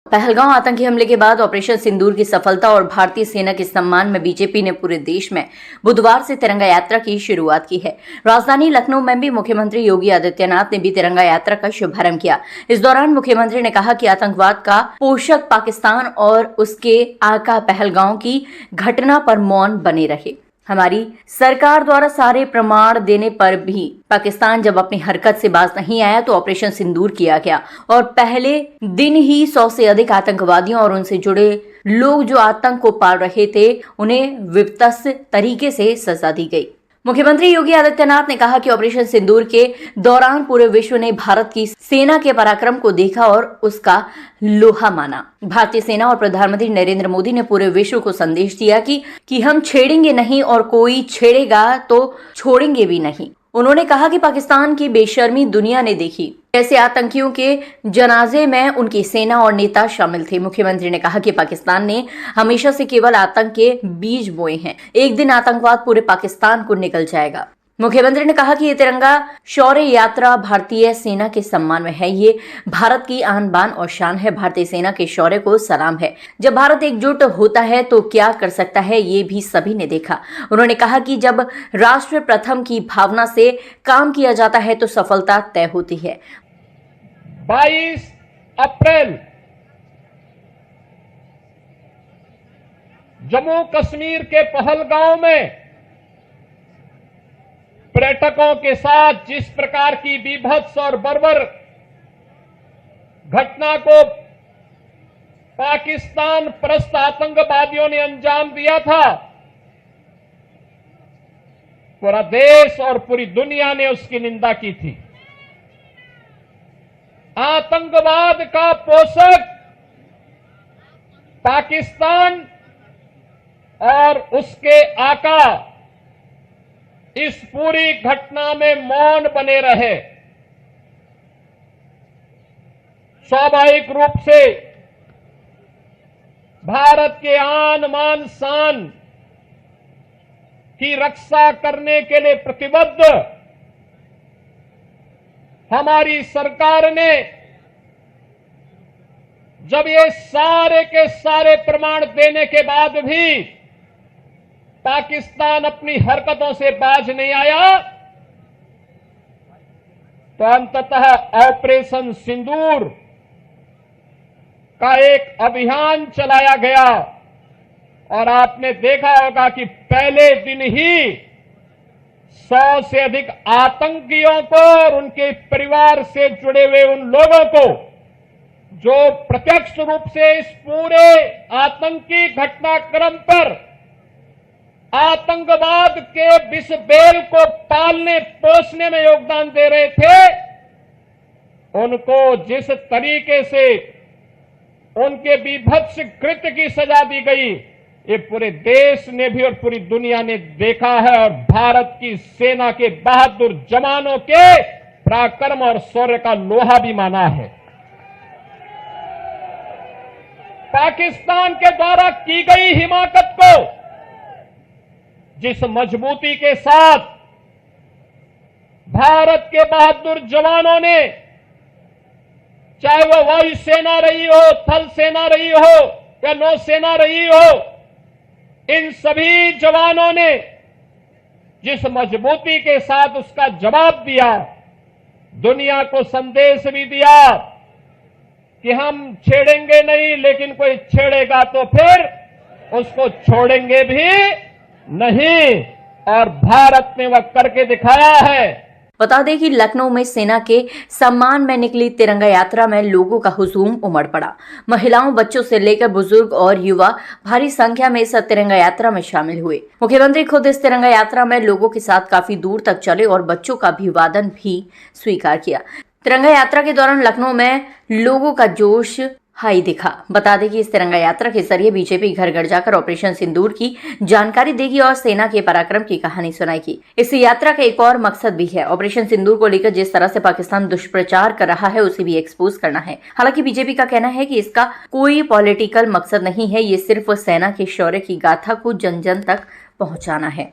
पहलगांव आतंकी हमले के बाद ऑपरेशन सिंदूर की सफलता और भारतीय सेना के सम्मान में बीजेपी ने पूरे देश में बुधवार से तिरंगा यात्रा की शुरुआत की है। राजधानी लखनऊ में भी मुख्यमंत्री योगी आदित्यनाथ ने भी तिरंगा यात्रा का शुभारंभ किया। इस दौरान मुख्यमंत्री ने कहा कि आतंकवाद का पोषक पाकिस्तान और उसके आका पहलगांव की घटना पर मौन बने रहे। हमारी सरकार द्वारा सारे प्रमाण देने पर भी पाकिस्तान जब अपनी हरकत से बाज नहीं आया तो ऑपरेशन सिंदूर किया गया और पहले दिन ही 100 से अधिक आतंकवादियों और उनसे जुड़े लोग जो आतंक को पाल रहे थे उन्हें विध्वंस तरीके से सजा दी गई। मुख्यमंत्री योगी आदित्यनाथ ने कहा कि ऑपरेशन सिंदूर के दौरान पूरे विश्व ने भारत की सेना के पराक्रम को देखा और उसका लोहा माना। भारतीय सेना और प्रधानमंत्री नरेंद्र मोदी ने पूरे विश्व को संदेश दिया कि हम छेड़ेंगे नहीं और कोई छेड़ेगा तो छोड़ेंगे भी नहीं। उन्होंने कहा कि पाकिस्तान की बेशर्मी दुनिया ने देखी। ऐसे आतंकियों के जनाजे में उनकी सेना और नेता शामिल थे। मुख्यमंत्री ने कहा कि पाकिस्तान ने हमेशा से केवल आतंक के बीज बोए हैं। एक दिन आतंकवाद पूरे पाकिस्तान को निकल जाएगा। मुख्यमंत्री ने कहा कि ये तिरंगा शौर्य यात्रा भारतीय सेना के सम्मान में है। ये भारत की आन बान और शान है। भारतीय सेना के शौर्य को सलाम है। जब भारत एकजुट होता है तो क्या कर सकता है ये भी सभी ने देखा। उन्होंने कहा कि जब राष्ट्र प्रथम की भावना से काम किया जाता है तो सफलता तय होती है। 22 अप्रैल जम्मू कश्मीर के पहलगांव में पर्यटकों के साथ जिस प्रकार की बीभत्स और बर्बर घटना को पाकिस्तान परस्त आतंकवादियों ने अंजाम दिया था, पूरा देश और पूरी दुनिया ने उसकी निंदा की थी। आतंकवाद का पोषक पाकिस्तान और उसके आका इस पूरी घटना में मौन बने रहे। स्वाभाविक रूप से भारत के आन मान शान की रक्षा करने के लिए प्रतिबद्ध हमारी सरकार ने जब ये सारे के सारे प्रमाण देने के बाद भी पाकिस्तान अपनी हरकतों से बाज नहीं आया तो अंततः ऑपरेशन सिंदूर का एक अभियान चलाया गया और आपने देखा होगा कि पहले दिन ही 100 से अधिक आतंकियों को और उनके परिवार से जुड़े हुए उन लोगों को जो प्रत्यक्ष रूप से इस पूरे आतंकी घटनाक्रम पर आतंकवाद के विष बेल को पालने पोषने में योगदान दे रहे थे, उनको जिस तरीके से उनके बीभत्स कृत्य की सजा दी गई ये पूरे देश ने भी और पूरी दुनिया ने देखा है और भारत की सेना के बहादुर जवानों के पराक्रम और शौर्य का लोहा भी माना है। पाकिस्तान के द्वारा की गई हिमाकत को जिस मजबूती के साथ भारत के बहादुर जवानों ने, चाहे वो वायुसेना रही हो, थल सेना रही हो या नौसेना रही हो, इन सभी जवानों ने जिस मजबूती के साथ उसका जवाब दिया, दुनिया को संदेश भी दिया कि हम छेड़ेंगे नहीं, लेकिन कोई छेड़ेगा तो फिर उसको छोड़ेंगे भी नहीं, और भारत ने वह करके दिखाया है। बता दें कि लखनऊ में सेना के सम्मान में निकली तिरंगा यात्रा में लोगों का हुजूम उमड़ पड़ा। महिलाओं, बच्चों से लेकर बुजुर्ग और युवा भारी संख्या में इस तिरंगा यात्रा में शामिल हुए। मुख्यमंत्री खुद इस तिरंगा यात्रा में लोगों के साथ काफी दूर तक चले और बच्चों का अभिवादन भी स्वीकार किया। तिरंगा यात्रा के दौरान लखनऊ में लोगों का जोश हाई दिखा। बता दें कि इस तिरंगा यात्रा के जरिए बीजेपी घर घर जाकर ऑपरेशन सिंदूर की जानकारी देगी और सेना के पराक्रम की कहानी सुनाएगी। इस यात्रा का एक और मकसद भी है। ऑपरेशन सिंदूर को लेकर जिस तरह से पाकिस्तान दुष्प्रचार कर रहा है उसे भी एक्सपोज करना है। हालांकि बीजेपी का कहना है कि इसका कोई पॉलिटिकल मकसद नहीं है, ये सिर्फ सेना के शौर्य की गाथा को जन जन तक पहुंचाना है।